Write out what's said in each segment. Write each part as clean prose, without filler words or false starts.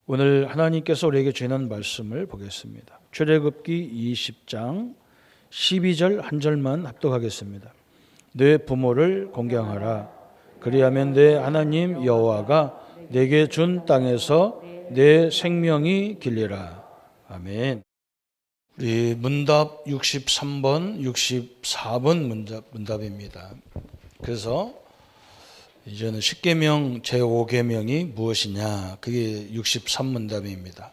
오늘 하나님께서 우리에게 주시는 말씀을 보겠습니다. 출애굽기 20장 12절 한 절만 합독하겠습니다. 내 부모를 공경하라. 그리하면 내 하나님 여호와가 내게 준 땅에서 내 생명이 길리라. 아멘. 우리 문답 63번, 64번 문답입니다. 그래서 이제는 십계명 제5계명이 무엇이냐? 그게 63문답입니다.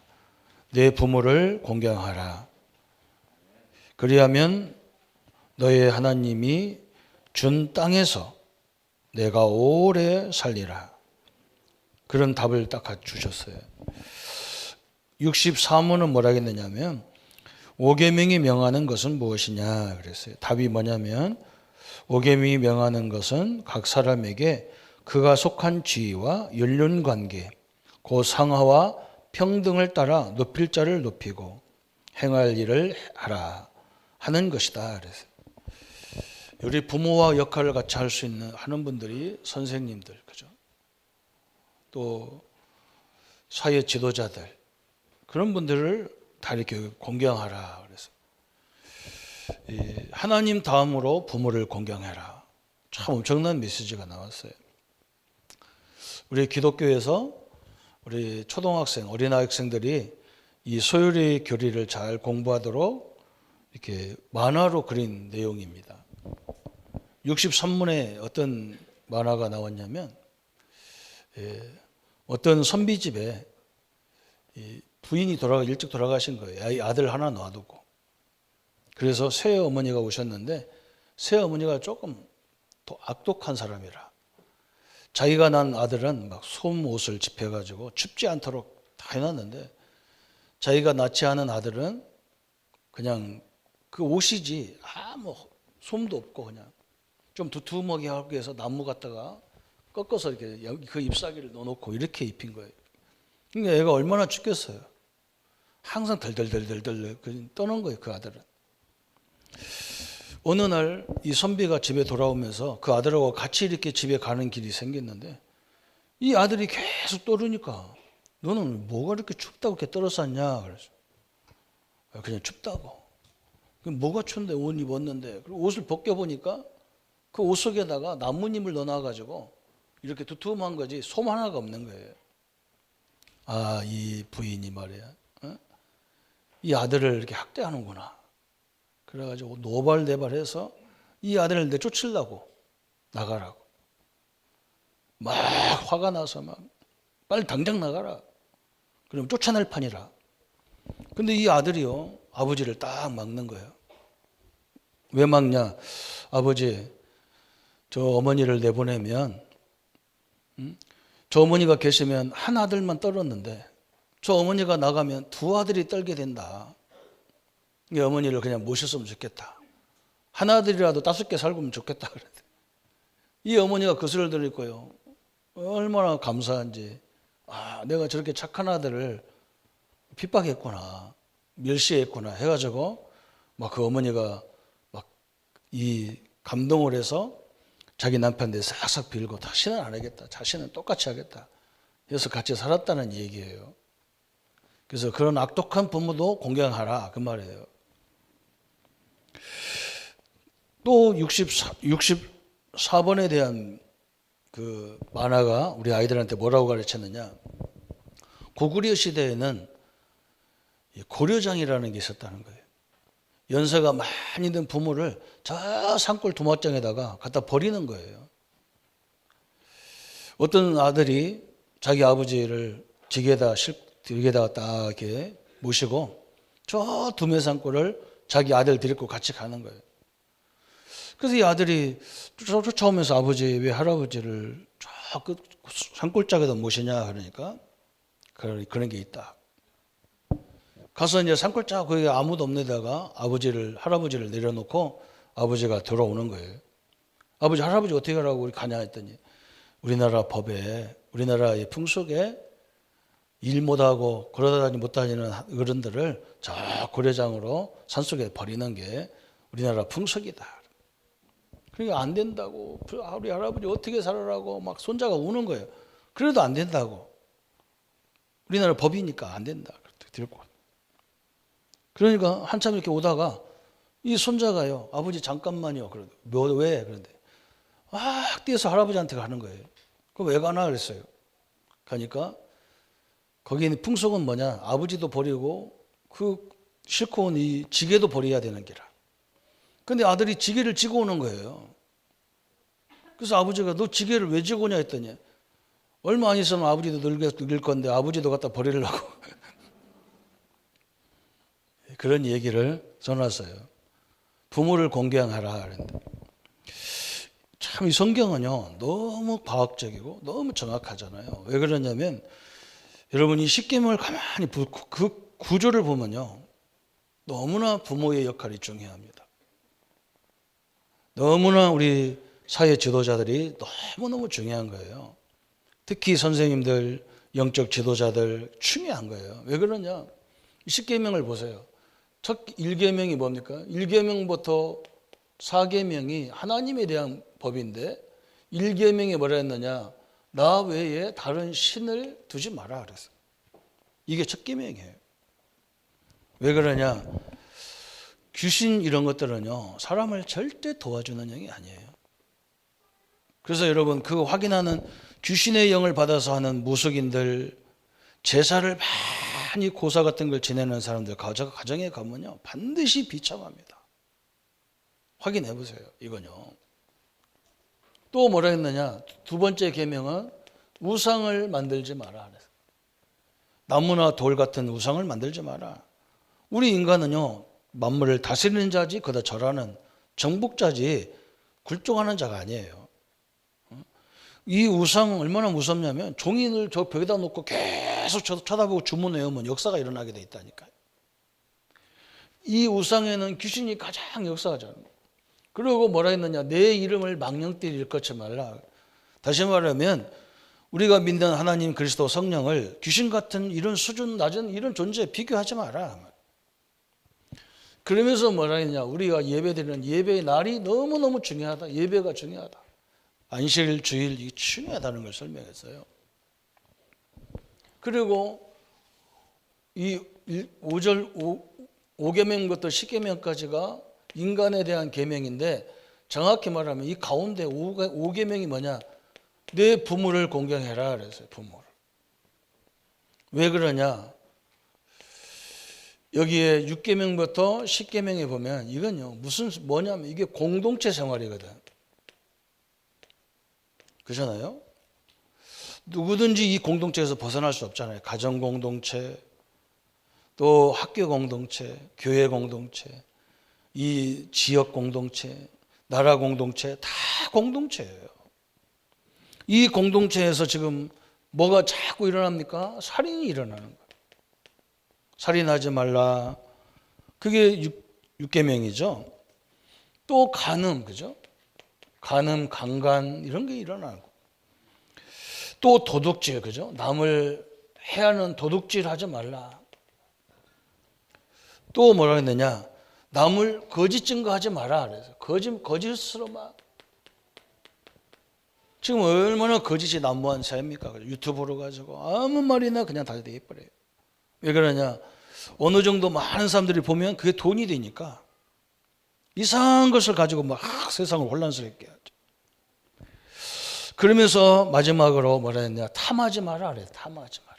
내 부모를 공경하라. 그리하면 너의 하나님이 준 땅에서 내가 오래 살리라. 그런 답을 딱 주셨어요. 63문은 뭐라 했느냐면 5계명이 명하는 것은 무엇이냐 그랬어요. 답이 뭐냐면 5계명이 명하는 것은 각 사람에게 그가 속한 지위와 연륜관계, 그 상하와 평등을 따라 높일 자를 높이고 행할 일을 하라 하는 것이다. 그래서 우리 부모와 역할을 같이 할 수 있는 하는 분들이 선생님들, 그죠? 또 사회 지도자들 그런 분들을 다 이렇게 공경하라. 그래서 하나님 다음으로 부모를 공경해라. 참 엄청난 메시지가 나왔어요. 우리 기독교에서 우리 초등학생, 어린아이들이 이 소율의 교리를 잘 공부하도록 이렇게 만화로 그린 내용입니다. 63문에 어떤 만화가 나왔냐면 어떤 선비집에 부인이 일찍 돌아가신 거예요. 아들 하나 놔두고. 그래서 새어머니가 오셨는데 새어머니가 조금 더 악독한 사람이라 자기가 난 아들은 막 솜옷을 집혀가지고 춥지 않도록 다 해놨는데 자기가 낳지 않은 아들은 그냥 그 옷이지 아무 솜도 없고 그냥 좀 두툼하게 하기 위해서 나무 갖다가 꺾어서 이렇게 그 잎사귀를 넣어놓고 이렇게 입힌 거예요. 그러니까 애가 얼마나 춥겠어요. 항상 덜덜덜덜덜 떠는 거예요. 그 아들은. 어느 날 이 선비가 집에 돌아오면서 그 아들하고 같이 이렇게 집에 가는 길이 생겼는데 이 아들이 계속 떠르니까 너는 뭐가 이렇게 춥다고 이렇게 떨어쌌냐 그래서 그냥 춥다고. 뭐가 추운데 옷 입었는데 그리고 옷을 벗겨보니까 그 옷 속에다가 나뭇잎을 넣어놔가지고 이렇게 두툼한 거지 솜 하나가 없는 거예요. 아, 이 부인이 말이야 이 아들을 이렇게 학대하는구나. 그래가지고 노발대발해서 이 아들을 내쫓으려고 나가라고 막 화가 나서 막 빨리 당장 나가라. 그럼 쫓아낼 판이라. 근데 이 아들이요 아버지를 딱 막는 거예요. 왜 막냐? 아버지, 저 어머니를 내보내면 저 어머니가 계시면 한 아들만 떨었는데 저 어머니가 나가면 두 아들이 떨게 된다. 이 어머니를 그냥 모셨으면 좋겠다. 한 아들이라도 5개 살고면 좋겠다. 이 어머니가 그 소리를 들었고요. 얼마나 감사한지. 아, 내가 저렇게 착한 아들을 핍박했구나. 멸시했구나. 해가지고 막 그 어머니가 막 이 감동을 해서 자기 남편한테 싹싹 빌고 다시는 안 하겠다. 자신은 똑같이 하겠다. 그래서 같이 살았다는 얘기예요. 그래서 그런 악독한 부모도 공경하라. 그 말이에요. 또 64번에 대한 그 만화가 우리 아이들한테 뭐라고 가르쳤느냐. 고구려 시대에는 고려장이라는 게 있었다는 거예요. 연세가 많이 든 부모를 저 산골 도마장에다가 갖다 버리는 거예요. 어떤 아들이 자기 아버지를 지게에다가 딱 이렇게 모시고 저 두메산골을 자기 아들 데리고 같이 가는 거예요. 그래서 이 아들이 쫓아오면서 아버지 왜 할아버지를 저 그 산골짜기에다 모시냐 그러니까 그런 게 있다. 가서 이제 산골짜 거기 아무도 없는 데다가 할아버지를 내려놓고 아버지가 돌아오는 거예요. 아버지 할아버지 어떻게 하라고 우리 가냐 했더니 우리나라 법에 우리나라의 풍속에 일 못하고 걸어다니지 못다니는 어른들을 저 고려장으로 산속에 버리는 게 우리나라 풍속이다. 그러니까 안 된다고 우리 할아버지 어떻게 살아라고 막 손자가 우는 거예요. 그래도 안 된다고. 우리나라 법이니까 안 된다. 들고. 그러니까 한참 이렇게 오다가 이 손자가요, 아버지 잠깐만요. 왜? 그런데 막 뛰어서 할아버지한테 가는 거예요. 그럼 왜 가나 그랬어요. 가니까 거기 있는 풍속은 뭐냐? 아버지도 버리고 그 싣고 온 이 지게도 버려야 되는 게라. 근데 아들이 지게를 지고 오는 거예요. 그래서 아버지가 너 지게를 왜 지고 오냐 했더니 얼마 안 있으면 아버지도 늙을 건데 아버지도 갖다 버리려고 그런 얘기를 써놨어요. 부모를 공경하라 그랬는데 참 이 성경은요 너무 과학적이고 너무 정확하잖아요. 왜 그러냐면 여러분이 십계명을 가만히 그 구조를 보면요 너무나 부모의 역할이 중요합니다. 너무나 우리 사회 지도자들이 너무너무 중요한 거예요. 특히 선생님들, 영적 지도자들 중요한 거예요. 왜 그러냐? 십계명을 보세요. 첫 1계명이 뭡니까? 1계명부터 4계명이 하나님에 대한 법인데 1계명이 뭐라 했느냐? 나 외에 다른 신을 두지 마라 그랬어요. 이게 첫 계명이에요. 왜 그러냐? 귀신 이런 것들은요 사람을 절대 도와주는 영이 아니에요. 그래서 여러분 그 확인하는 귀신의 영을 받아서 하는 무속인들 제사를 많이 고사 같은 걸 지내는 사람들 가정에 가면요 반드시 비참합니다. 확인해 보세요. 이건요. 또 뭐라 했느냐? 두 번째 계명은 우상을 만들지 마라. 나무나 돌 같은 우상을 만들지 마라. 우리 인간은요 만물을 다스리는 자지 그다 절하는 정복자지 굴종하는 자가 아니에요. 이 우상 얼마나 무섭냐면 종이를 저 벽에다 놓고 계속 쳐다보고 주문 외우면 역사가 일어나게 돼 있다니까요. 이 우상에는 귀신이 가장 역사하잖아요. 그리고 뭐라 했느냐? 내 이름을 망령되이 일컫지 말라. 다시 말하면 우리가 믿는 하나님 그리스도 성령을 귀신 같은 이런 수준 낮은 이런 존재에 비교하지 마라. 그러면서 뭐라 했냐? 우리가 예배드리는 예배의 날이 너무너무 중요하다. 예배가 중요하다. 안식 주일 이게 중요하다는 걸 설명했어요. 그리고 이 5계명부터 10계명까지가 인간에 대한 계명인데 정확히 말하면 이 가운데 5계명이 뭐냐? 내 부모를 공경해라 그랬어요. 부모를. 왜 그러냐? 여기에 6계명부터 10계명에 보면 이건요 뭐냐면 이게 공동체 생활이거든. 그렇잖아요? 누구든지 이 공동체에서 벗어날 수 없잖아요. 가정 공동체, 또 학교 공동체, 교회 공동체, 이 지역 공동체, 나라 공동체 다 공동체예요. 이 공동체에서 지금 뭐가 자꾸 일어납니까? 살인이 일어나는 거예요. 살인하지 말라. 그게 6계명이죠. 또 간음, 그죠? 간음, 강간 이런 게 일어나고. 또 도둑질, 그죠? 남을 해하는 도둑질 하지 말라. 또 뭐라 했느냐? 남을 거짓 증거하지 마라. 그래서 거짓으로 막. 지금 얼마나 거짓이 난무한 사회입니까? 유튜브로 가지고 아무 말이나 그냥 다 돼버려요. 왜 그러냐? 어느 정도 많은 사람들이 보면 그게 돈이 되니까 이상한 것을 가지고 막 세상을 혼란스럽게 하죠. 그러면서 마지막으로 뭐라 했냐? 탐하지 마라 그래. 탐하지 마라.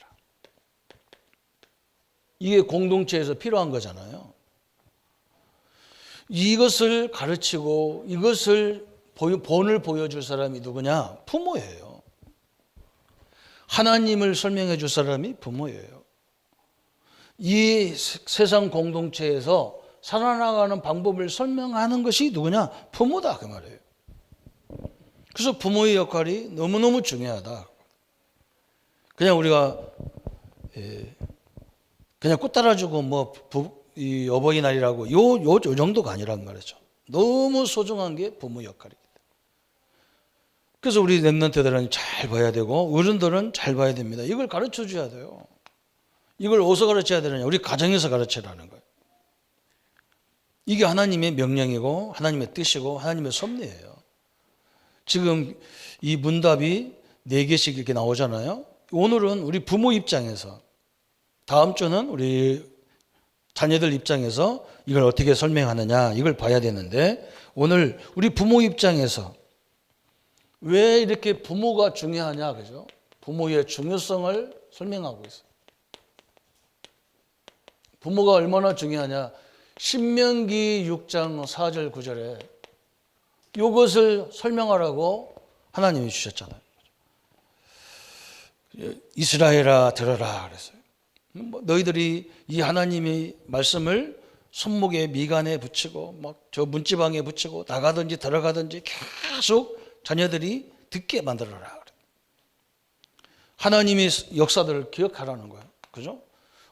이게 공동체에서 필요한 거잖아요. 이것을 가르치고 이것을 본을 보여줄 사람이 누구냐? 부모예요. 하나님을 설명해 줄 사람이 부모예요. 이 세상 공동체에서 살아나가는 방법을 설명하는 것이 누구냐? 부모다 그 말이에요. 그래서 부모의 역할이 너무너무 중요하다. 그냥 우리가 그냥 꽃 따라주고 이 어버이날이라고 요 정도가 아니란 말이죠. 너무 소중한 게 부모 역할입니다. 그래서 우리 랩런트들은 잘 봐야 되고 어른들은 잘 봐야 됩니다. 이걸 가르쳐 줘야 돼요. 이걸 어디서 가르쳐야 되느냐? 우리 가정에서 가르치라는 거예요. 이게 하나님의 명령이고 하나님의 뜻이고 하나님의 섭리예요. 지금 이 문답이 4개씩 이렇게 나오잖아요. 오늘은 우리 부모 입장에서 다음 주는 우리 자녀들 입장에서 이걸 어떻게 설명하느냐 이걸 봐야 되는데, 오늘 우리 부모 입장에서 왜 이렇게 부모가 중요하냐, 그죠? 부모의 중요성을 설명하고 있어요. 부모가 얼마나 중요하냐. 신명기 6장 4절 9절에 이것을 설명하라고 하나님이 주셨잖아요. 이스라엘아 들어라 그랬어요. 너희들이 이 하나님의 말씀을 손목에 미간에 붙이고 막 저 문지방에 붙이고 나가든지 들어가든지 계속 자녀들이 듣게 만들어라. 하나님의 역사들을 기억하라는 거예요. 그죠?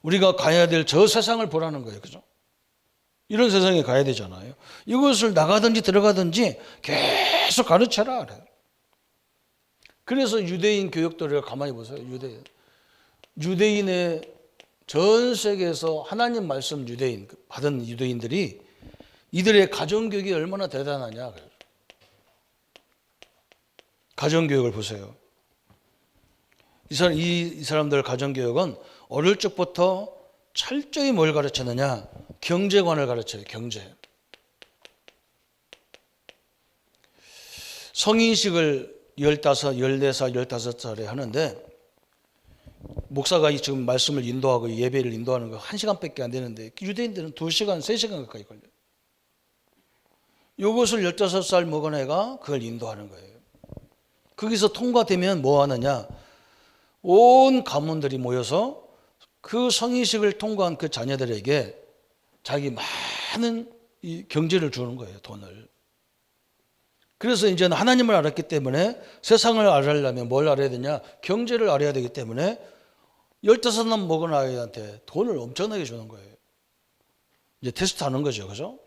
우리가 가야 될 저 세상을 보라는 거예요. 그죠? 이런 세상에 가야 되잖아요. 이것을 나가든지 들어가든지 계속 가르쳐라. 그래서 유대인 교육들을 가만히 보세요. 유대인의 전 세계에서 하나님 말씀 유대인 받은 유대인들이 이들의 가정교육이 얼마나 대단하냐. 가정교육을 보세요. 이 사람들 가정교육은 어릴 적부터 철저히 뭘 가르쳤느냐? 경제관을 가르쳐요. 경제. 성인식을 15, 14살, 15살에 하는데, 목사가 지금 말씀을 인도하고 예배를 인도하는 거 1시간밖에 안 되는데 유대인들은 2시간, 3시간 가까이 걸려요. 이것을 15살 먹은 애가 그걸 인도하는 거예요. 거기서 통과되면 뭐 하느냐? 온 가문들이 모여서 그 성인식을 통과한 그 자녀들에게 자기 많은 이 경제를 주는 거예요. 돈을. 그래서 이제는 하나님을 알았기 때문에 세상을 알려면 뭘 알아야 되냐? 경제를 알아야 되기 때문에 15살 먹은 아이한테 돈을 엄청나게 주는 거예요. 이제 테스트하는 거죠. 그죠?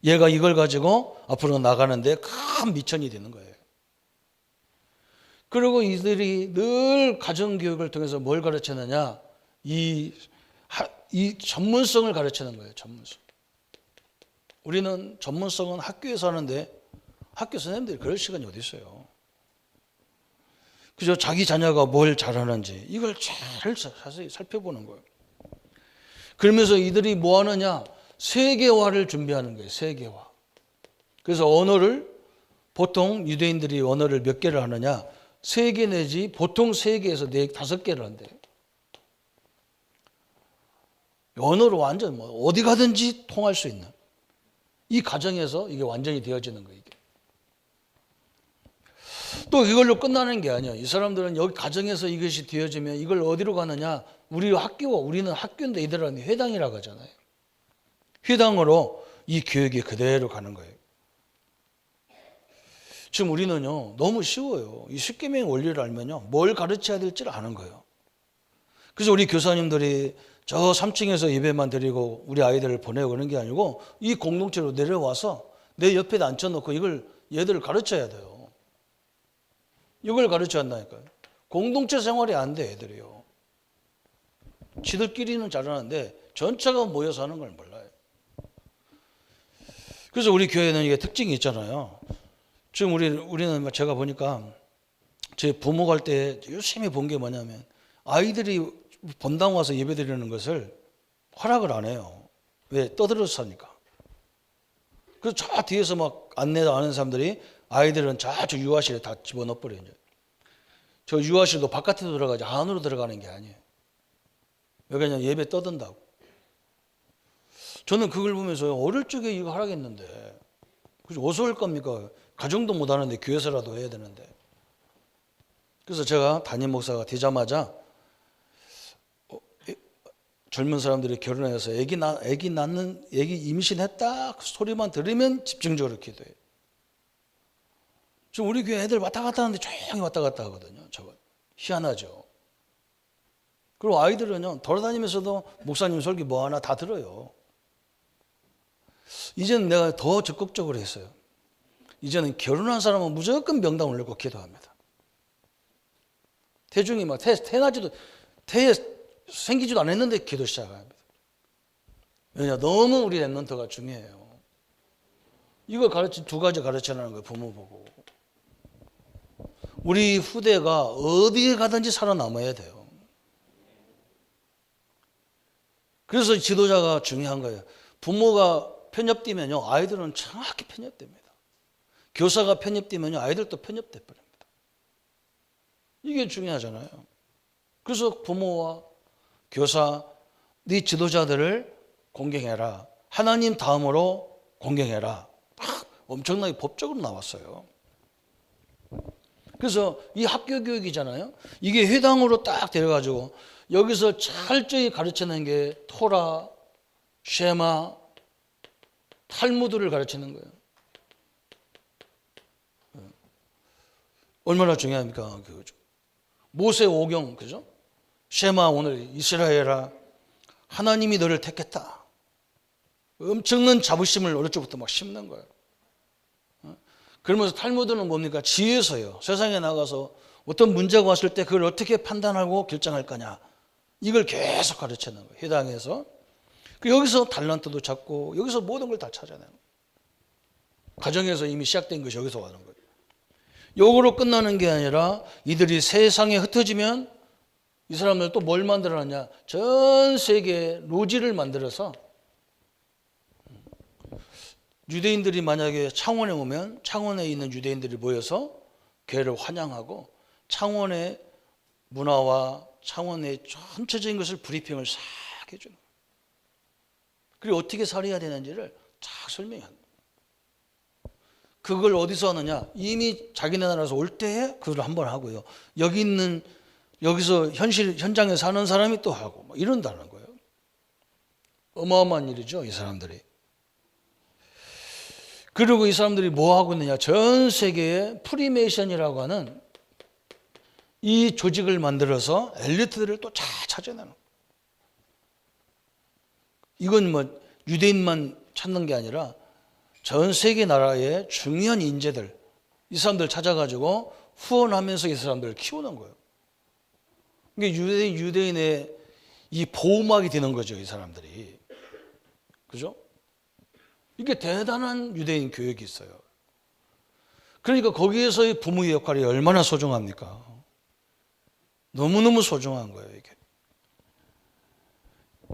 얘가 이걸 가지고 앞으로 나가는데 큰 미천이 되는 거예요. 그리고 이들이 늘 가정교육을 통해서 뭘 가르치느냐? 이 전문성을 가르치는 거예요. 전문성. 우리는 전문성은 학교에서 하는데 학교 선생님들이 그럴 시간이 어디 있어요. 그죠? 자기 자녀가 뭘 잘하는지 이걸 잘 자세히 살펴보는 거예요. 그러면서 이들이 뭐 하느냐? 세계화를 준비하는 거예요. 세계화. 그래서 언어를 보통 유대인들이 언어를 몇 개를 하느냐? 3개 내지 보통 3개에서 5개를 한대요. 언어로 완전 어디 가든지 통할 수 있는 이 가정에서 이게 완전히 되어지는 거예요. 이게. 또 이걸로 끝나는 게 아니에요. 이 사람들은 여기 가정에서 이것이 되어지면 이걸 어디로 가느냐? 우리는 학교인데 이들은 회당이라고 하잖아요. 회당으로 이 교육이 그대로 가는 거예요. 지금 우리는요 너무 쉬워요. 이 십계명의 원리를 알면요 뭘 가르쳐야 될지를 아는 거예요. 그래서 우리 교사님들이 저 3층에서 예배만 드리고 우리 아이들을 보내고 그런 게 아니고 이 공동체로 내려와서 내 옆에다 앉혀놓고 이걸 얘들을 가르쳐야 돼요. 이걸 가르쳐야 한다니까요. 공동체 생활이 안 돼 애들이요. 지들끼리는 잘하는데 전체가 모여서 하는 걸 몰라요. 그래서 우리 교회는 이게 특징이 있잖아요. 지금 우리는 제가 보니까 제 부모 갈 때 열심히 본 게 뭐냐면 아이들이 본당 와서 예배 드리는 것을 허락을 안 해요. 왜? 떠들어서 사니까. 그래서 저 뒤에서 막 안내 아는 사람들이 아이들은 저쪽 유아실에 다 집어넣어 버려요. 저 유아실도 바깥에 들어가지 안으로 들어가는 게 아니에요. 여기 그냥 예배 떠든다고. 저는 그걸 보면서 어릴 적에 이거 하라겠는데 그래서 어디서 할 겁니까? 가정도 못 하는데 교회에서라도 해야 되는데. 그래서 제가 담임 목사가 되자마자 젊은 사람들이 결혼해서 애기 임신했다 그 소리만 들으면 집중적으로 기도해요. 지금 우리 교회 애들 왔다 갔다 하는데 조용히 왔다 갔다 하거든요. 저거 희한하죠. 그리고 아이들은요 돌아다니면서도 목사님 설교 뭐 하나 다 들어요. 이제는 내가 더 적극적으로 했어요. 이제는 결혼한 사람은 무조건 명당 올리고 기도합니다. 태중이 막 태 생기지도 않았는데 기도 시작합니다. 왜냐 너무 우리 랩런트가 중요해요. 이거 두 가지 가르쳐라는 거예요. 부모 보고. 우리 후대가 어디에 가든지 살아남아야 돼요. 그래서 지도자가 중요한 거예요. 부모가 편협되면요, 아이들은 정확히 편협됩니다. 교사가 편협되면요, 아이들도 편협돼 버립니다. 이게 중요하잖아요. 그래서 부모와 교사, 네 지도자들을 공경해라. 하나님 다음으로 공경해라. 엄청나게 법적으로 나왔어요. 그래서 이 학교 교육이잖아요. 이게 회당으로 딱 데려가지고 여기서 철저히 가르치는 게 토라, 쉐마, 탈무드를 가르치는 거예요. 얼마나 중요합니까? 모세 오경, 그죠? 쉐마, 오늘 이스라엘아, 하나님이 너를 택했다. 엄청난 자부심을 어릴 적부터 막 심는 거예요. 그러면서 탈무드는 뭡니까? 지혜서요. 세상에 나가서 어떤 문제가 왔을 때 그걸 어떻게 판단하고 결정할 거냐. 이걸 계속 가르치는 거예요. 회당에서. 여기서 달란트도 찾고 여기서 모든 걸 다 찾아내는 거예요. 가정에서 이미 시작된 것이 여기서 가는 거예요. 요거로 끝나는 게 아니라 이들이 세상에 흩어지면 이 사람들 또 뭘 만들어놨냐. 전 세계에 로지를 만들어서 유대인들이 만약에 창원에 오면 창원에 있는 유대인들이 모여서 교회를 환영하고 창원의 문화와 창원의 전체적인 것을 브리핑을 싹 해주는 거예요. 그리고 어떻게 살아야 되는지를 쫙 설명하는 거예요. 그걸 어디서 하느냐? 이미 자기네 나라에서 올 때에 그걸 한번 하고요. 여기서 현장에 사는 사람이 또 하고 뭐 이런다는 거예요. 어마어마한 일이죠, 이 사람들이. 그리고 이 사람들이 뭐 하고 있느냐? 전 세계에 프리메이션이라고 하는 이 조직을 만들어서 엘리트들을 또 잘 찾아내는 거예요. 이건 뭐 유대인만 찾는 게 아니라 전 세계 나라의 중요한 인재들, 이 사람들 찾아가지고 후원하면서 이 사람들을 키우는 거예요. 이게 유대인의 이 보호막이 되는 거죠, 이 사람들이. 그죠? 이게 대단한 유대인 교육이 있어요. 그러니까 거기에서의 부모의 역할이 얼마나 소중합니까? 너무너무 소중한 거예요, 이게.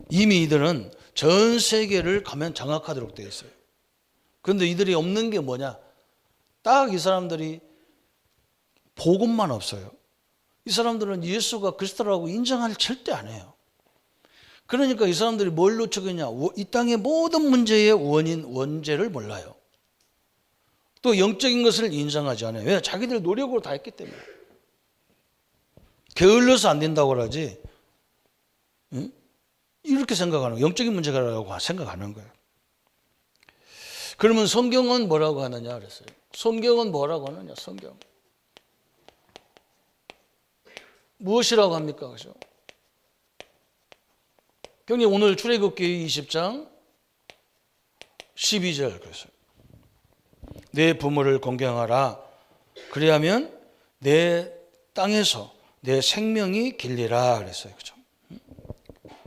이미 이들은 전 세계를 가면 장악하도록 되어 있어요. 그런데 이들이 없는 게 뭐냐? 딱 이 사람들이 복음만 없어요. 이 사람들은 예수가 그리스도라고 인정을 절대 안 해요. 그러니까 이 사람들이 뭘 놓치고 있냐? 이 땅의 모든 문제의 원인, 원죄를 몰라요. 또 영적인 것을 인정하지 않아요. 왜? 자기들 노력으로 다 했기 때문에. 게을러서 안 된다고 그러지. 응? 이렇게 생각하는 거예요. 영적인 문제라고 생각하는 거예요. 그러면 성경은 뭐라고 하느냐 그랬어요. 성경은 뭐라고 하느냐? 성경. 무엇이라고 합니까? 그죠? 형님 오늘 출애굽기 20장 12절 그랬어요. 내 부모를 공경하라. 그래야면 내 땅에서 내 생명이 길리라 그랬어요. 그죠?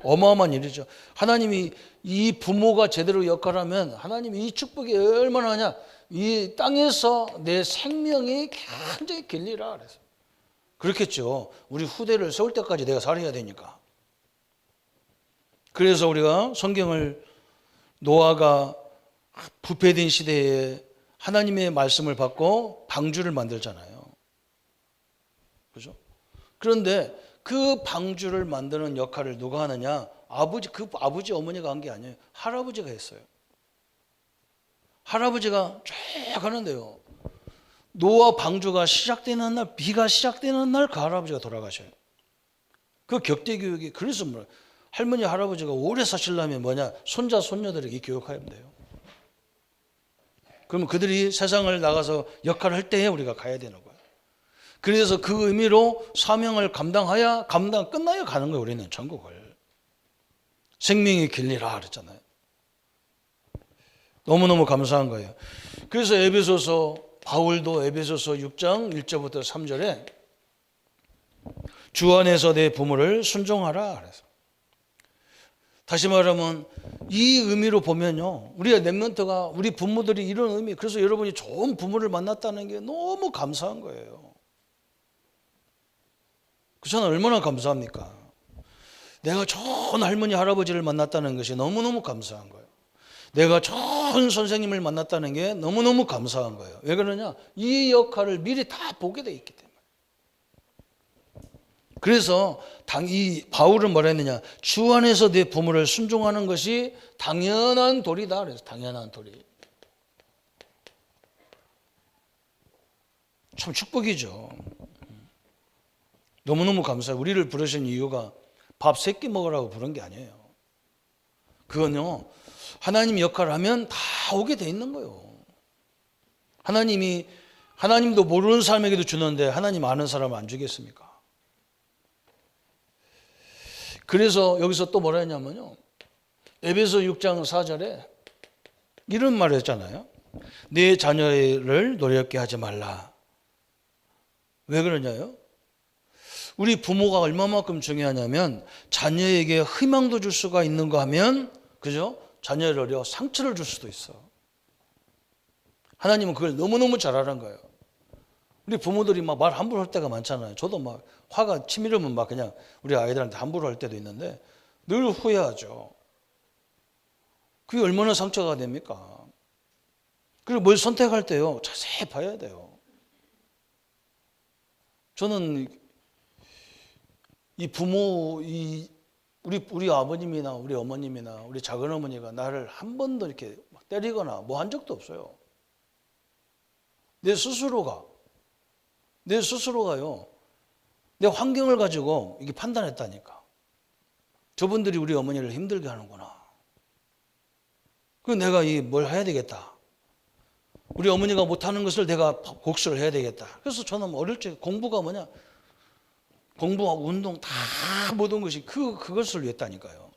어마어마한 일이죠. 하나님이 이 부모가 제대로 역할하면 하나님이 이 축복이 얼마나 하냐. 이 땅에서 내 생명이 굉장히 길리라 그랬어요. 그렇겠죠. 우리 후대를 세울 때까지 내가 살아야 되니까. 그래서 우리가 성경을 노아가 부패된 시대에 하나님의 말씀을 받고 방주를 만들잖아요. 그죠? 그런데 그 방주를 만드는 역할을 누가 하느냐? 아버지 어머니가 한 게 아니에요. 할아버지가 했어요. 할아버지가 쫙 하는데요. 노아 방주가 시작되는 날, 비가 시작되는 날 그 할아버지가 돌아가셔요. 그 격대 교육이 그래서 뭐예요? 할머니 할아버지가 오래 사시려면 뭐냐? 손자 손녀들에게 교육하면 돼요. 그러면 그들이 세상을 나가서 역할을 할 때에 우리가 가야 되는 거예요. 그래서 그 의미로 사명을 감당해야 끝나야 가는 거예요. 우리는 천국을. 생명이 길리라 그랬잖아요. 너무너무 감사한 거예요. 그래서 바울도 에베소서 6장 1절부터 3절에 주 안에서 내 부모를 순종하라 그래서. 다시 말하면 이 의미로 보면요. 우리가 랩런트가 우리 부모들이 이런 의미, 그래서 여러분이 좋은 부모를 만났다는 게 너무 감사한 거예요. 그 저는 얼마나 감사합니까? 내가 좋은 할머니 할아버지를 만났다는 것이 너무너무 감사한 거예요. 내가 좋은 선생님을 만났다는 게 너무너무 감사한 거예요. 왜 그러냐? 이 역할을 미리 다 보게 돼 있기 때문에. 그래서 이 바울은 뭐라 했느냐? 주 안에서 내 부모를 순종하는 것이 당연한 도리다. 그래서 당연한 도리. 참 축복이죠. 너무너무 감사해요. 우리를 부르신 이유가 밥 3끼 먹으라고 부른 게 아니에요. 그건요, 하나님 역할을 하면 다 오게 돼 있는 거예요. 하나님도 모르는 사람에게도 주는데 하나님 아는 사람을 안 주겠습니까? 그래서 여기서 또 뭐라 했냐면요, 에베소 6장 4절에 이런 말을 했잖아요. 내 자녀를 노엽게 하지 말라. 왜 그러냐요? 우리 부모가 얼마만큼 중요하냐면 자녀에게 희망도 줄 수가 있는가 하면, 그죠? 자녀를 상처를 줄 수도 있어. 하나님은 그걸 너무너무 잘 아는 거예요. 우리 부모들이 막 말 함부로 할 때가 많잖아요. 저도 막 화가 치밀으면 막 그냥 우리 아이들한테 함부로 할 때도 있는데 늘 후회하죠. 그게 얼마나 상처가 됩니까? 그리고 뭘 선택할 때요, 자세히 봐야 돼요. 저는 이 부모, 우리 아버님이나 우리 어머님이나 우리 작은 어머니가 나를 한 번도 이렇게 때리거나 뭐 한 적도 없어요. 내 스스로가요, 내 환경을 가지고 이게 판단했다니까. 저분들이 우리 어머니를 힘들게 하는구나. 그 내가 뭘 해야 되겠다. 우리 어머니가 못하는 것을 내가 복수를 해야 되겠다. 그래서 저는 어릴 적 공부가 뭐냐? 공부하고 운동 다 모든 것이 그것을 위했다니까요.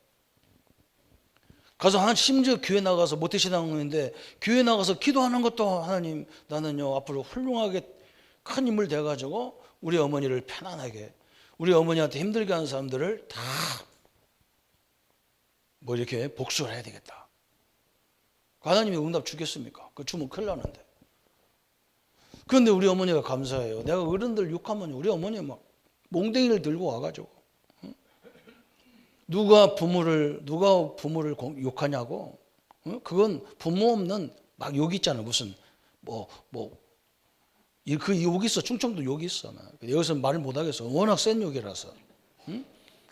가서 심지어 교회 나가서 모태신앙인데 교회 나가서 기도하는 것도 하나님, 나는요 앞으로 훌륭하게 큰 힘을 대가지고 우리 어머니를 편안하게, 우리 어머니한테 힘들게 하는 사람들을 다 뭐 이렇게 복수를 해야 되겠다. 하나님이 응답 주겠습니까? 그거 주면 큰일 나는데. 그런데 우리 어머니가 감사해요. 내가 어른들 욕하면 우리 어머니 막 몽댕이를 들고 와가지고, 누가 부모를 욕하냐고. 그건 부모 없는 막 욕 있잖아. 무슨 그 욕이 있어. 충청도 욕이 있어. 여기서 말을 못 하겠어. 워낙 센 욕이라서.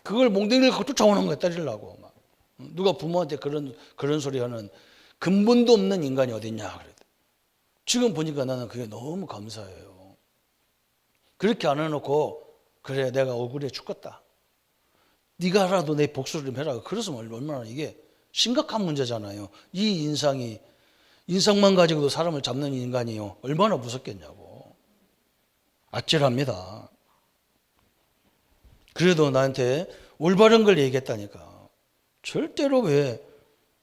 그걸 몽댕이를 갖고 쫓아오는 거야, 때리려고. 막. 누가 부모한테 그런 소리 하는 근본도 없는 인간이 어딨냐. 그래. 지금 보니까 나는 그게 너무 감사해요. 그렇게 안 해놓고, 그래 내가 억울해 죽겠다, 네가 하라도 내 복수를 좀 해라, 그래서 얼마나 이게 심각한 문제잖아요. 이 인상만 가지고도 사람을 잡는 인간이요, 얼마나 무섭겠냐고. 아찔합니다. 그래도 나한테 올바른 걸 얘기했다니까. 절대로 왜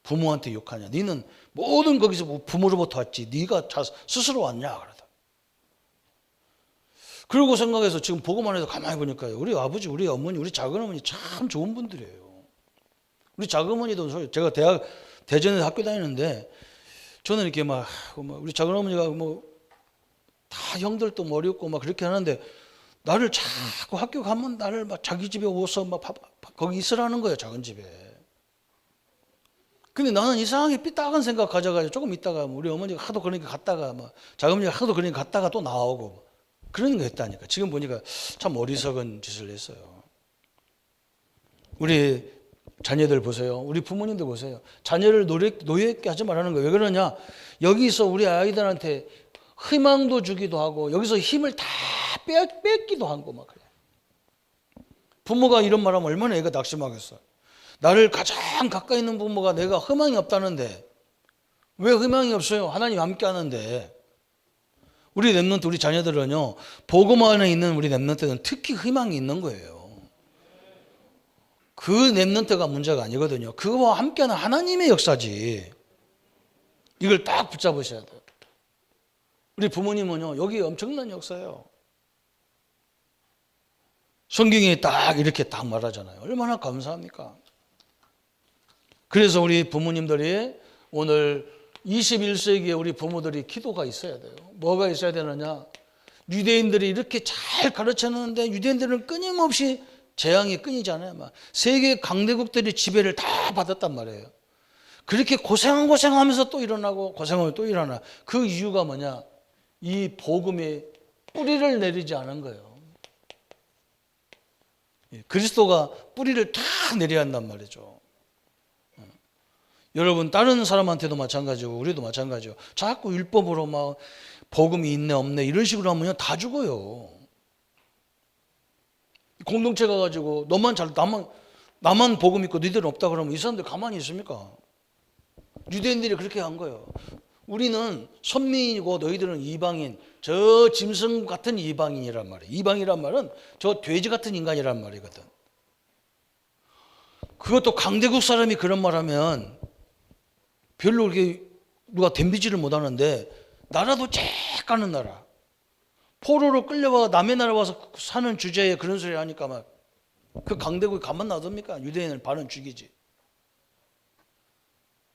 부모한테 욕하냐. 너는 모든 거기서 부모로부터 왔지, 네가 스스로 왔냐. 그러다. 그러고 생각해서 지금 보고만 해도 가만히 보니까요, 우리 아버지, 우리 어머니, 우리 작은어머니 참 좋은 분들이에요. 우리 작은어머니도, 제가 대전에서 학교 다니는데 저는 이렇게 막 우리 작은어머니가 다 형들도 머리 없고 막 그렇게 하는데 나를 자꾸 학교 가면 나를 막 자기 집에 오서 막 거기 있으라는 거예요, 작은 집에. 근데 나는 이상하게 삐딱한 생각 가져가지고 조금 있다가 우리 어머니가 하도 그러니까 갔다가 막 작은어머니가 하도 그러니까 갔다가 또 나오고 그런 거 했다니까. 지금 보니까 참 어리석은 짓을 했어요. 우리 자녀들 보세요. 우리 부모님들 보세요. 자녀를 노예롭게 하지 말라는 거예요. 왜 그러냐? 여기서 우리 아이들한테 희망도 주기도 하고 여기서 힘을 다 뺏기도 하고 막 그래. 부모가 이런 말하면 얼마나 애가 낙심하겠어. 나를 가장 가까이 있는 부모가 내가 희망이 없다는데, 왜 희망이 없어요? 하나님 함께 하는데. 우리 렘넌트, 우리 자녀들은요, 복음 안에 있는 우리 렘넌트는 특히 희망이 있는 거예요. 그 렘넌트가 문제가 아니거든요. 그거와 함께하는 하나님의 역사지. 이걸 딱 붙잡으셔야 돼요. 우리 부모님은요, 여기 엄청난 역사예요. 성경에 딱 이렇게 딱 말하잖아요. 얼마나 감사합니까? 그래서 우리 부모님들이 오늘 21세기에 우리 부모들이 기도가 있어야 돼요. 뭐가 있어야 되느냐? 유대인들이 이렇게 잘 가르쳤는데 유대인들은 끊임없이 재앙이 끊이지 않아요. 막 세계 강대국들이 지배를 다 받았단 말이에요. 그렇게 고생하면서 또 일어나고 고생하면 또 일어나. 그 이유가 뭐냐? 이 복음의 뿌리를 내리지 않은 거예요. 그리스도가 뿌리를 다 내려야 한단 말이죠. 여러분 다른 사람한테도 마찬가지고 우리도 마찬가지고 자꾸 율법으로 막 복음이 있네 없네 이런 식으로 하면 다 죽어요. 공동체 가가지고 너만 잘 나만 복음 있고 너희들은 없다 그러면 이 사람들 가만히 있습니까? 유대인들이 그렇게 한 거예요. 우리는 선민이고 너희들은 이방인, 저 짐승 같은 이방인이란 말이에요. 이방이란 말은 저 돼지 같은 인간이란 말이거든. 그것도 강대국 사람이 그런 말하면 별로 그렇게 누가 덤비지를 못하는데 나라도 쬐까는 나라 포로로 끌려와 남의 나라 와서 사는 주제에 그런 소리 하니까 막 그 강대국이 가만 놔둡니까? 유대인을 반은 죽이지.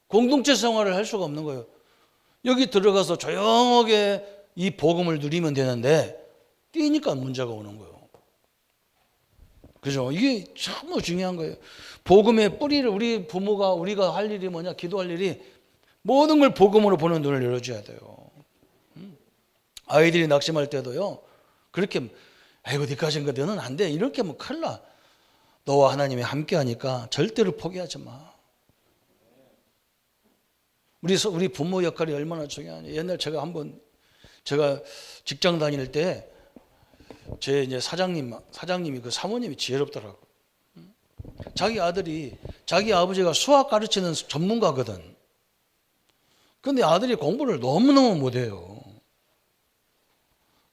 공동체 생활을 할 수가 없는 거예요. 여기 들어가서 조용하게 이 복음을 누리면 되는데 뛰니까 문제가 오는 거예요. 그죠? 이게 참 중요한 거예요. 복음의 뿌리를 우리 부모가 우리가 할 일이 뭐냐? 기도할 일이 모든 걸 복음으로 보는 눈을 열어줘야 돼요. 아이들이 낙심할 때도요. 그렇게 아이고 어디까지인가 너는 안 돼. 이렇게 하면 큰일 나. 너와 하나님이 함께 하니까 절대로 포기하지 마. 우리 부모 역할이 얼마나 중요하냐. 옛날 제가 직장 다닐 때 제 이제 사장님이 그 사모님이 지혜롭더라고. 자기 아들이 자기 아버지가 수학 가르치는 전문가거든. 근데 아들이 공부를 너무너무 못해요.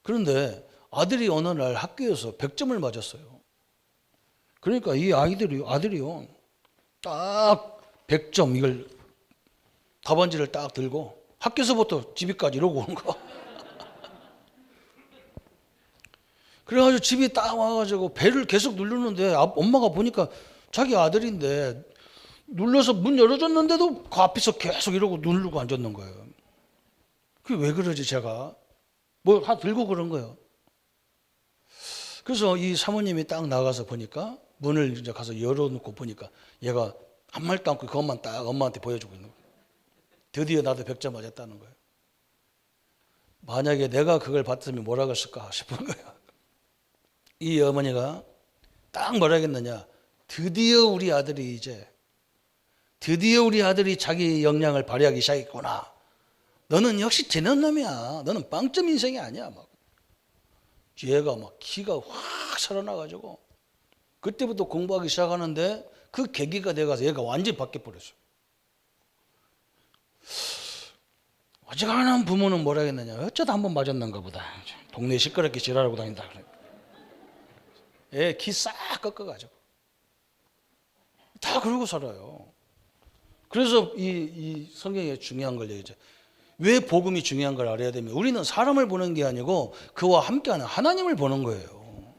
그런데 아들이 어느 날 학교에서 100점을 맞았어요. 그러니까 이 아들이요 딱 100점 이걸 답안지를 딱 들고 학교에서부터 집에까지 이러고 오는 거. 그래가지고 집에 딱 와가지고 배를 계속 누르는데 엄마가 보니까 자기 아들인데 눌러서 문 열어줬는데도 그 앞에서 계속 이러고 누르고 앉았는 거예요. 그게 왜 그러지 제가? 뭐 하나 들고 그런 거예요. 그래서 이 사모님이 딱 나가서 보니까 문을 이제 가서 열어놓고 보니까 얘가 한 말도 않고 그것만 딱 엄마한테 보여주고 있는 거예요. 드디어 나도 100점 맞았다는 거예요. 만약에 내가 그걸 봤으면 뭐라고 했을까 싶은 거예요. 이 어머니가 딱 뭐라 했느냐. 드디어 우리 아들이 자기 역량을 발휘하기 시작했구나. 너는 역시 지는 놈이야. 너는 빵점 인생이 아니야. 막. 얘가 막 기가 확 살아나가지고 그때부터 공부하기 시작하는데 그 계기가 돼가서 얘가 완전히 바뀌어버렸어. 어지간한 부모는 뭐라 했느냐. 어쩌다 한번 맞았는가 보다. 동네 시끄럽게 지랄하고 다닌다. 애 기 싹 꺾어가지고 다 그러고 살아요. 그래서 이 성경에 중요한 걸 얘기하죠. 왜 복음이 중요한 걸 알아야 되면 우리는 사람을 보는 게 아니고 그와 함께하는 하나님을 보는 거예요.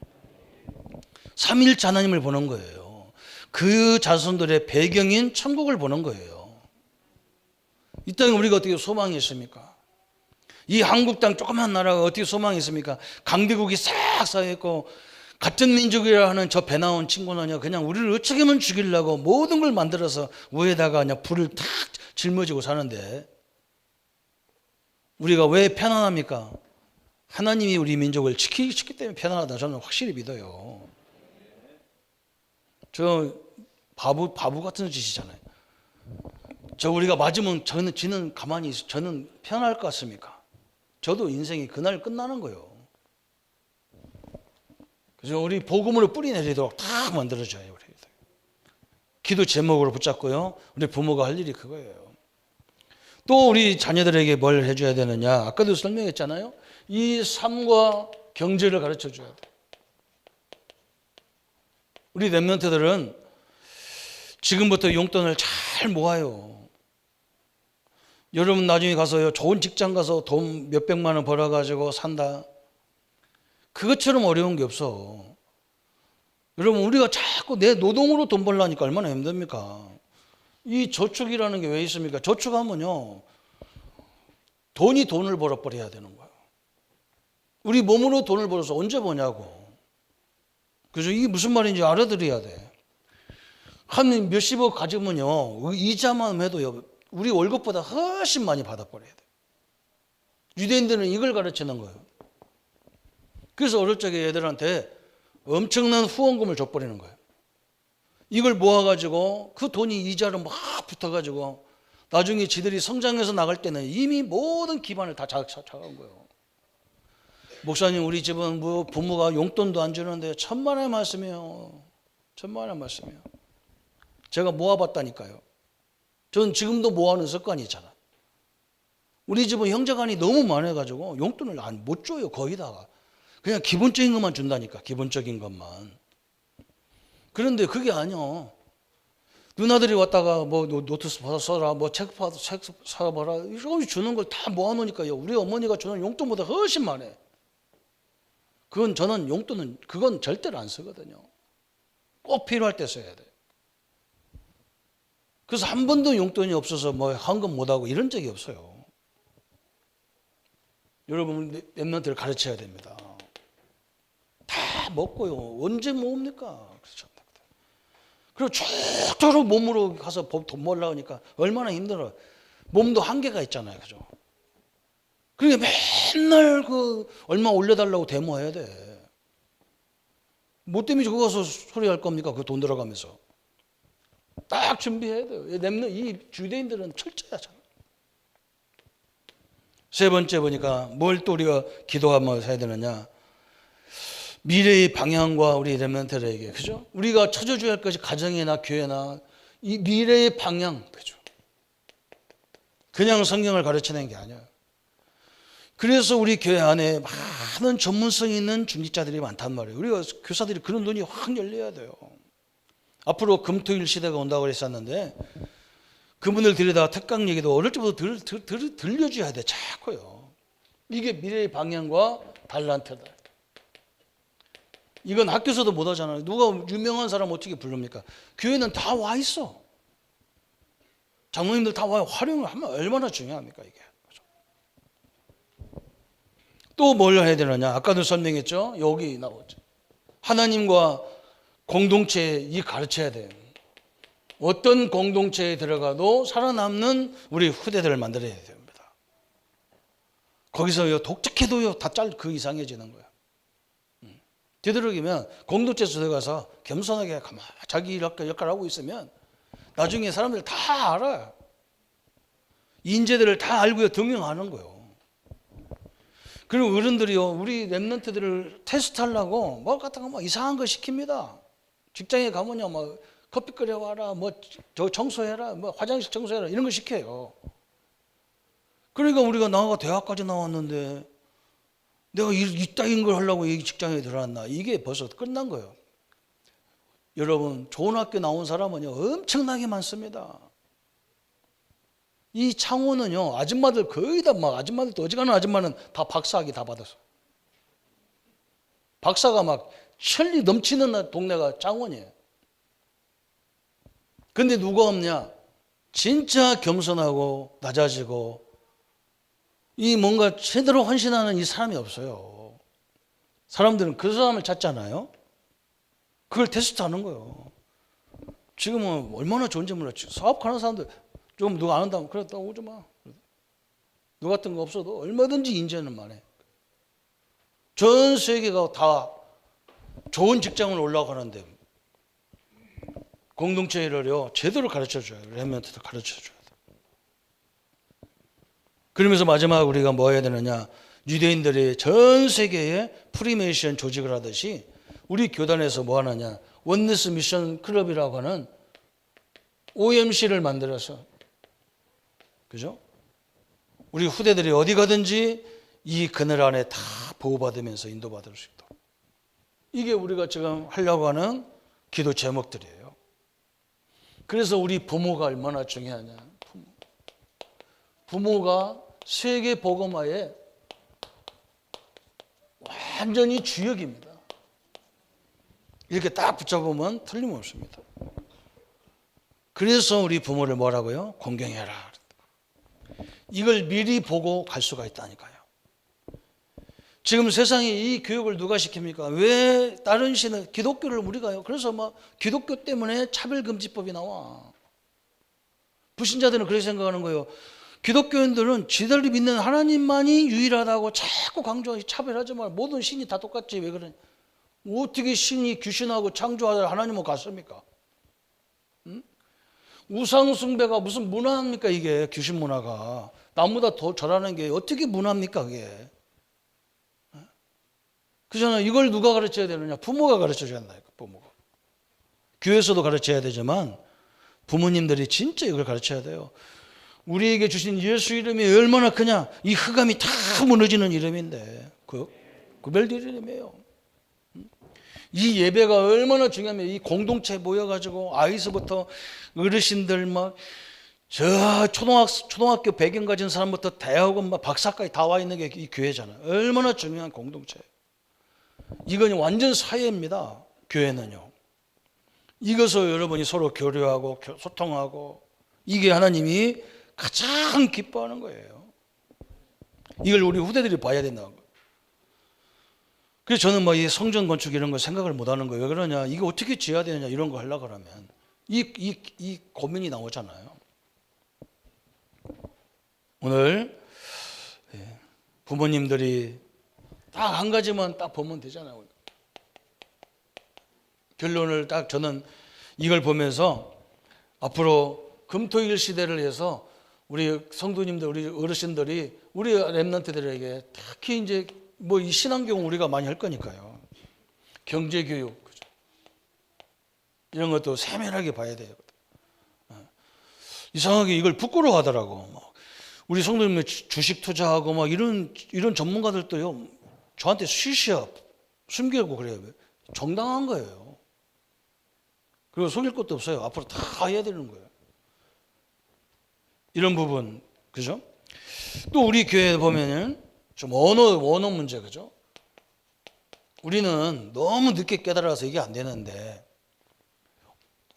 삼위일체 하나님을 보는 거예요. 그 자손들의 배경인 천국을 보는 거예요. 이 땅에 우리가 어떻게 소망이 있습니까? 이 한국 땅 조그만 나라가 어떻게 소망이 있습니까? 강대국이 싹 쌓여있고 같은 민족이라 하는 저 배 나온 친구는요 그냥 우리를 어떻게 하면 죽이려고 모든 걸 만들어서 위에다가 그냥 불을 탁 짊어지고 사는데 우리가 왜 편안합니까? 하나님이 우리 민족을 지키기 때문에 편안하다 저는 확실히 믿어요. 저 바보 같은 짓이잖아요. 저 우리가 맞으면 지는 가만히 있어. 저는 편할 것 같습니까? 저도 인생이 그날 끝나는 거예요. 그래서 우리 복음으로 뿌리 내리도록 다 만들어줘요. 우리. 기도 제목으로 붙잡고요. 우리 부모가 할 일이 그거예요. 또 우리 자녀들에게 뭘 해줘야 되느냐. 아까도 설명했잖아요. 이 삶과 경제를 가르쳐 줘야 돼. 우리 랩런트들은 지금부터 용돈을 잘 모아요. 여러분 나중에 가서요. 좋은 직장 가서 돈 몇백만 원 벌어가지고 산다. 그것처럼 어려운 게 없어. 여러분 우리가 자꾸 내 노동으로 돈 벌려니까 얼마나 힘듭니까? 이 저축이라는 게 왜 있습니까? 저축하면요 돈이 돈을 벌어버려야 되는 거예요. 우리 몸으로 돈을 벌어서 언제 버냐고. 그죠? 이게 무슨 말인지 알아들어야 돼. 한 몇십억 가지면요, 이자만 해도요, 우리 월급보다 훨씬 많이 받아버려야 돼. 유대인들은 이걸 가르치는 거예요. 그래서 어릴 적에 애들한테 엄청난 후원금을 줘버리는 거예요. 이걸 모아가지고 그 돈이 이자로 막 붙어가지고 나중에 지들이 성장해서 나갈 때는 이미 모든 기반을 다 잡아간 거예요. 목사님, 우리 집은 뭐 부모가 용돈도 안 주는데 1,000만 원 말씀이에요. 1,000만 원 말씀이에요. 제가 모아봤다니까요. 전 지금도 모아놓은 습관이 있잖아. 우리 집은 형제간이 너무 많아가지고 용돈을 못 줘요. 거의 다가. 그냥 기본적인 것만 준다니까. 기본적인 것만. 그런데 그게 아니야. 누나들이 왔다가 뭐 노트스 받아 써라, 뭐 책 사봐라, 이렇게 주는 걸 다 모아놓으니까요. 우리 어머니가 주는 용돈보다 훨씬 많아. 저는 용돈은 그건 절대로 안 쓰거든요. 꼭 필요할 때 써야 돼. 그래서 한 번도 용돈이 없어서 뭐 헌금 못하고 이런 적이 없어요. 여러분, 랩런트를 가르쳐야 됩니다. 다 먹고요. 언제 모읍니까? 그렇죠. 그리고 쭉쭉 몸으로 가서 돈 벌려고 하니까 얼마나 힘들어. 몸도 한계가 있잖아요. 그죠? 그러니까 맨날 얼마 올려달라고 데모해야 돼. 뭐 때문에 그거 가서 소리 할 겁니까? 그 돈 들어가면서. 딱 준비해야 돼요. 이 유대인들은 철저하잖아. 세 번째 보니까 뭘 또 우리가 기도하면서 해야 되느냐. 미래의 방향과 우리 렘넌트들에게, 그죠? 우리가 찾아줘야 할 것이 가정이나 교회나 이 미래의 방향, 그죠? 그냥 성경을 가르치는 게 아니에요. 그래서 우리 교회 안에 많은 전문성 있는 중직자들이 많단 말이에요. 우리가 교사들이 그런 눈이 확 열려야 돼요. 앞으로 금토일 시대가 온다고 그랬었는데 그분을 들여다가 특강 얘기도 어릴 때부터 들려줘야 돼. 자꾸요. 이게 미래의 방향과 달란트다. 이건 학교에서도 못 하잖아요. 누가 유명한 사람 어떻게 부릅니까? 교회는 다 와 있어. 장로님들 다 와요. 활용을 하면 얼마나 중요합니까 이게. 또 뭘 해야 되느냐. 아까도 설명했죠. 여기 나오죠. 하나님과 공동체 이 가르쳐야 돼요. 어떤 공동체에 들어가도 살아남는 우리 후대들을 만들어야 됩니다. 거기서요 독특해도요 다 그 이상해지는 거예요. 되도록이면 공동체에서 들어가서 겸손하게 자기 역할을 하고 있으면 나중에 사람들 다 알아요. 인재들을 다 알고요 등용하는 거예요. 그리고 어른들이요 우리 랩런트들을 테스트하려고 뭐 같은 거 막 이상한 거 시킵니다. 직장에 가면요 뭐 커피 끓여와라, 뭐 저 청소해라, 뭐 화장실 청소해라 이런 거 시켜요. 그러니까 우리가 나가 대학까지 나왔는데 내가 이따인 걸 하려고 이 직장에 들어왔나? 이게 벌써 끝난 거예요. 여러분, 좋은 학교 나온 사람은요 엄청나게 많습니다. 이 창원은요 아줌마들 거의 다 막 아줌마들도 어지간한 아줌마는 다 박사학위 다 받았어. 박사가 막 천리 넘치는 동네가 창원이에요. 근데 누가 없냐? 진짜 겸손하고 낮아지고 이 뭔가 제대로 헌신하는 이 사람이 없어요. 사람들은 그 사람을 찾잖아요. 그걸 테스트하는 거예요. 지금은 얼마나 좋은지 몰랐지. 사업하는 사람들 좀 누가 안 한다면 그래 또 오지 마. 너 같은 거 없어도 얼마든지 인재는 많아. 전 세계가 다 좋은 직장을 올라가는데 공동체를요 제대로 가르쳐줘요. 렘넌트도 가르쳐줘야 돼. 그러면서 마지막 우리가 뭐 해야 되느냐. 유대인들이 전 세계에 프리메이션 조직을 하듯이 우리 교단에서 뭐 하느냐. 원네스 미션 클럽이라고 하는 OMC를 만들어서 그죠? 우리 후대들이 어디 가든지 이 그늘 안에 다 보호받으면서 인도받을 수 있도록. 이게 우리가 지금 하려고 하는 기도 제목들이에요. 그래서 우리 부모가 얼마나 중요하냐. 부모가 세계 복음화에 완전히 주역입니다. 이렇게 딱 붙잡으면 틀림없습니다. 그래서 우리 부모를 뭐라고요? 공경해라. 이걸 미리 보고 갈 수가 있다니까요. 지금 세상에 이 교육을 누가 시킵니까? 왜 다른 신은 기독교를 우리가요? 그래서 막 기독교 때문에 차별금지법이 나와. 불신자들은 그렇게 생각하는 거예요. 기독교인들은 지들이 믿는 하나님만이 유일하다고 자꾸 강조하지, 차별하지 말. 모든 신이 다 똑같지 왜 그러냐. 어떻게 신이 귀신하고 창조하다 하나님하고 같습니까? 응? 우상 숭배가 무슨 문화입니까 이게. 귀신 문화가 나보다 더 잘하는 게 어떻게 문화입니까 그게. 그잖아요. 이걸 누가 가르쳐야 되느냐? 부모가 가르쳐줘야 한다니까. 부모가. 교회에서도 가르쳐야 되지만 부모님들이 진짜 이걸 가르쳐야 돼요. 우리에게 주신 예수 이름이 얼마나 크냐. 이 흑암이 다 무너지는 이름인데 구별될 이름이에요. 이 예배가 얼마나 중요하면 이 공동체 모여가지고 아이서부터 어르신들 막 저 초등학교 배경 가진 사람부터 대학원 막 박사까지 다 와 있는 게 이 교회잖아요. 얼마나 중요한 공동체. 이건 완전 사회입니다. 교회는요. 이것을 여러분이 서로 교류하고 소통하고 이게 하나님이 가장 기뻐하는 거예요. 이걸 우리 후대들이 봐야 된다는 거예요. 그래서 저는 뭐 이 성전 건축 이런 거 생각을 못 하는 거예요. 왜 그러냐? 이거 어떻게 지어야 되느냐 이런 거 하려고 그러면 이 고민이 나오잖아요. 오늘 부모님들이 딱 한 가지만 딱 보면 되잖아요. 결론을 딱 저는 이걸 보면서 앞으로 금토일 시대를 해서 우리 성도님들, 우리 어르신들이 우리 렘넌트들에게 특히 이제 뭐 이 신앙교육 우리가 많이 할 거니까요. 경제교육 그죠? 이런 것도 세밀하게 봐야 돼요. 이상하게 이걸 부끄러워하더라고. 우리 성도님들 주식 투자하고 막 이런 전문가들도요. 저한테 쉬쉬어 숨기고 그래요. 정당한 거예요. 그리고 속일 것도 없어요. 앞으로 다 해야 되는 거예요. 이런 부분, 그죠? 또 우리 교회에 보면은 좀 언어 문제, 그죠? 우리는 너무 늦게 깨달아서 이게 안 되는데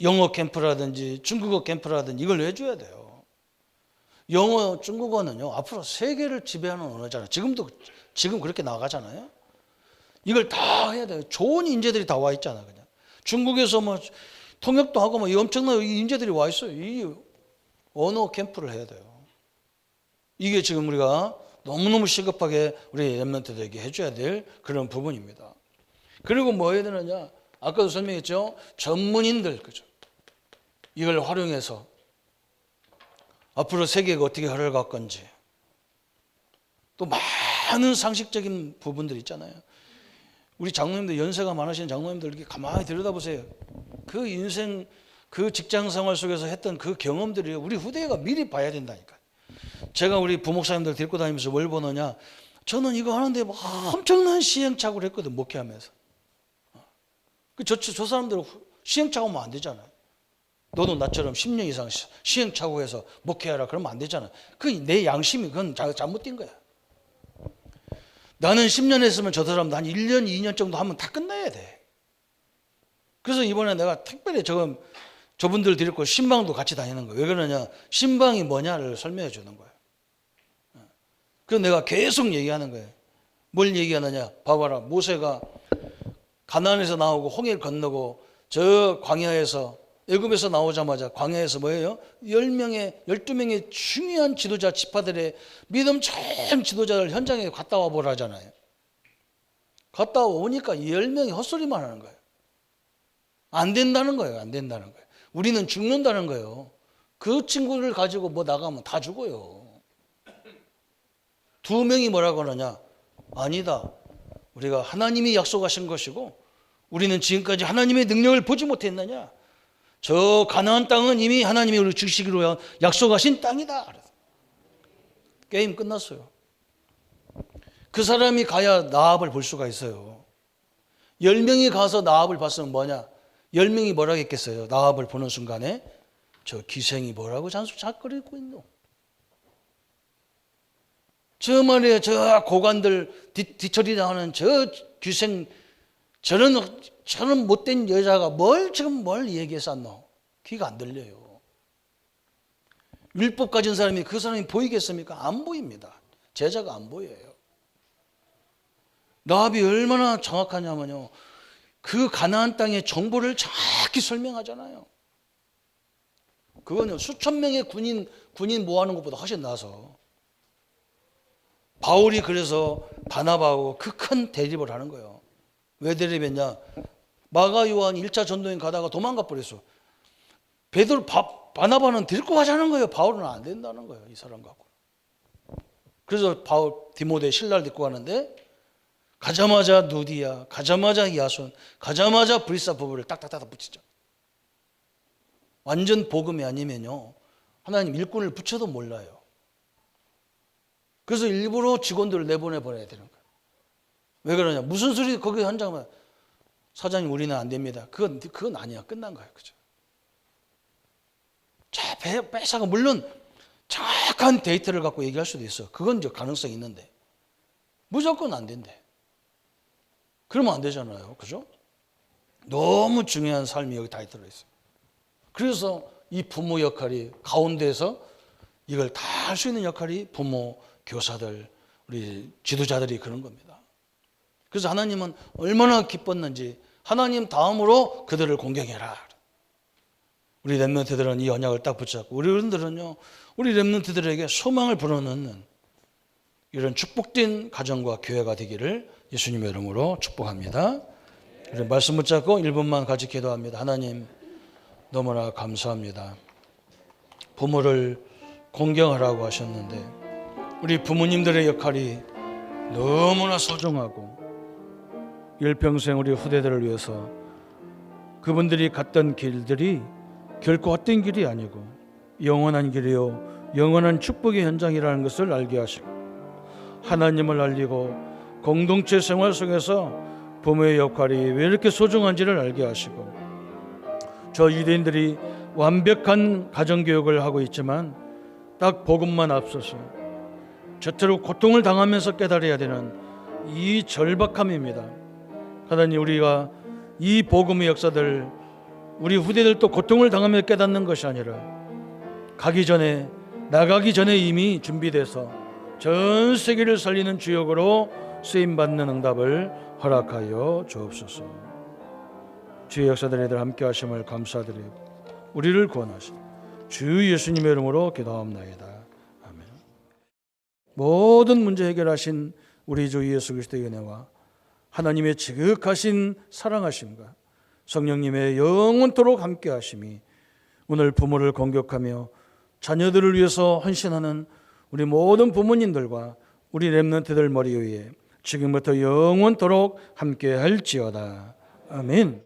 영어 캠프라든지 중국어 캠프라든지 이걸 해줘야 돼요. 영어, 중국어는요 앞으로 세계를 지배하는 언어잖아요. 지금 그렇게 나가잖아요. 이걸 다 해야 돼요. 좋은 인재들이 다 와 있잖아. 그냥 중국에서 뭐 통역도 하고 뭐 엄청난 인재들이 와 있어요. 이 언어 캠프를 해야 돼요. 이게 지금 우리가 너무너무 시급하게 우리 렘넌트들에게 해줘야 될 그런 부분입니다. 그리고 뭐 해야 되느냐? 아까도 설명했죠. 전문인들, 그죠? 이걸 활용해서 앞으로 세계가 어떻게 흘러갈 건지 또 많은 상식적인 부분들 있잖아요. 우리 장로님들 연세가 많으신 장로님들 이렇게 가만히 들여다보세요. 그 인생 그 직장 생활 속에서 했던 그 경험들이 우리 후대가 미리 봐야 된다니까. 제가 우리 부목사님들 데리고 다니면서 뭘 보느냐. 저는 이거 하는데 뭐 엄청난 시행착오를 했거든. 목회하면서. 저 사람들은 시행착오면 안 되잖아요. 너도 나처럼 10년 이상 시행착오해서 목회하라 그러면 안 되잖아. 내 양심이 그건 잘못된 거야. 나는 10년 했으면 저 사람도 한 1년, 2년 정도 하면 다 끝나야 돼. 그래서 이번에 내가 특별히 저분들 데리고 신방도 같이 다니는 거예요. 왜 그러냐? 신방이 뭐냐를 설명해 주는 거예요. 그래서 내가 계속 얘기하는 거예요. 뭘 얘기하느냐? 봐봐라. 모세가 가나안에서 나오고 홍해를 건너고 저 광야에서 애굽에서 나오자마자 광야에서 뭐예요? 12명의 중요한 지도자 지파들의 믿음 좋은 지도자를 현장에 갔다 와 보라잖아요. 갔다 오니까 10명이 헛소리만 하는 거예요. 안 된다는 거예요. 안 된다는 거예요. 우리는 죽는다는 거예요. 그 친구를 가지고 뭐 나가면 다 죽어요. 2명이 뭐라고 하느냐? 아니다. 우리가 하나님이 약속하신 것이고 우리는 지금까지 하나님의 능력을 보지 못했느냐? 저 가나안 땅은 이미 하나님이 우리 주시기로 약속하신 땅이다. 게임 끝났어요. 그 사람이 가야 나압을 볼 수가 있어요. 10명이 가서 나압을 봤으면 뭐냐? 10명이 뭐라고 했겠어요? 나압을 보는 순간에 저 기생이 뭐라고 잔소리하고 있노? 저 말이에요. 저 고관들 뒤처리 당하는 저 기생 저런 못된 여자가 뭘 얘기해서 안 나오? 귀가 안 들려요. 율법 가진 사람이 그 사람이 보이겠습니까? 안 보입니다. 제자가 안 보여요. 라합이 얼마나 정확하냐면요, 그 가나안 땅의 정보를 정확히 설명하잖아요. 그거는 수천 명의 군인 모아놓은 것보다 훨씬 나아서. 바울이 그래서 바나바하고 그 큰 대립을 하는 거예요. 왜 대립했냐? 마가 요한 1차 전도행 가다가 도망가 버렸어. 바나바는 데리고 가자는 거예요. 바울은 안 된다는 거예요, 이 사람 갖고. 그래서 바울 디모데 신라를 데리고 가는데, 가자마자 누디야, 가자마자 야손, 가자마자 브리사 부부를 딱딱딱 붙이죠. 완전 복음이 아니면요, 하나님 일꾼을 붙여도 몰라요. 그래서 일부러 직원들을 내보내야 되는 거예요. 왜 그러냐? 무슨 소리 거기 현장만, 사장님 우리는 안 됩니다. 그건 아니야. 끝난 거예요. 그죠? 자, 빼사가 물론 정확한 데이터를 갖고 얘기할 수도 있어. 그건 이제 가능성이 있는데 무조건 안 된대. 그러면 안 되잖아요. 그죠? 너무 중요한 삶이 여기 다 들어있어요. 그래서 이 부모 역할이 가운데서 이걸 다 할 수 있는 역할이 부모, 교사들, 우리 지도자들이 그런 겁니다. 그래서 하나님은 얼마나 기뻤는지 하나님 다음으로 그들을 공경해라. 우리 렘넌트들은 이 언약을 딱 붙잡고, 우리 어른들은요, 우리 렘넌트들에게 소망을 불어넣는 이런 축복된 가정과 교회가 되기를 예수님의 이름으로 축복합니다. 우리 말씀 붙잡고 1분만 같이 기도합니다. 하나님, 너무나 감사합니다. 부모를 공경하라고 하셨는데 우리 부모님들의 역할이 너무나 소중하고 일평생 우리 후대들을 위해서 그분들이 갔던 길들이 결코 헛된 길이 아니고 영원한 길이요 영원한 축복의 현장이라는 것을 알게 하시고, 하나님을 알리고 공동체 생활 속에서 부모의 역할이 왜 이렇게 소중한지를 알게 하시고, 저 유대인들이 완벽한 가정교육을 하고 있지만 딱 복음만 앞서서 저토록 고통을 당하면서 깨달아야 되는 이 절박함입니다. 하나님, 우리가 이 복음의 역사들 우리 후대들도 고통을 당하며 깨닫는 것이 아니라 나가기 전에 이미 준비돼서 전 세계를 살리는 주역으로 쓰임받는 응답을 허락하여 주옵소서. 주의 역사들에 대해 함께 하심을 감사드리고 우리를 구원하신 주 예수님의 이름으로 기도하옵나이다. 아멘. 모든 문제 해결하신 우리 주 예수 그리스도의 은혜와 하나님의 지극하신 사랑하심과 성령님의 영원토록 함께 하심이 오늘 부모를 공격하며 자녀들을 위해서 헌신하는 우리 모든 부모님들과 우리 렘넌트들 머리 위에 지금부터 영원토록 함께 할지어다. 아멘.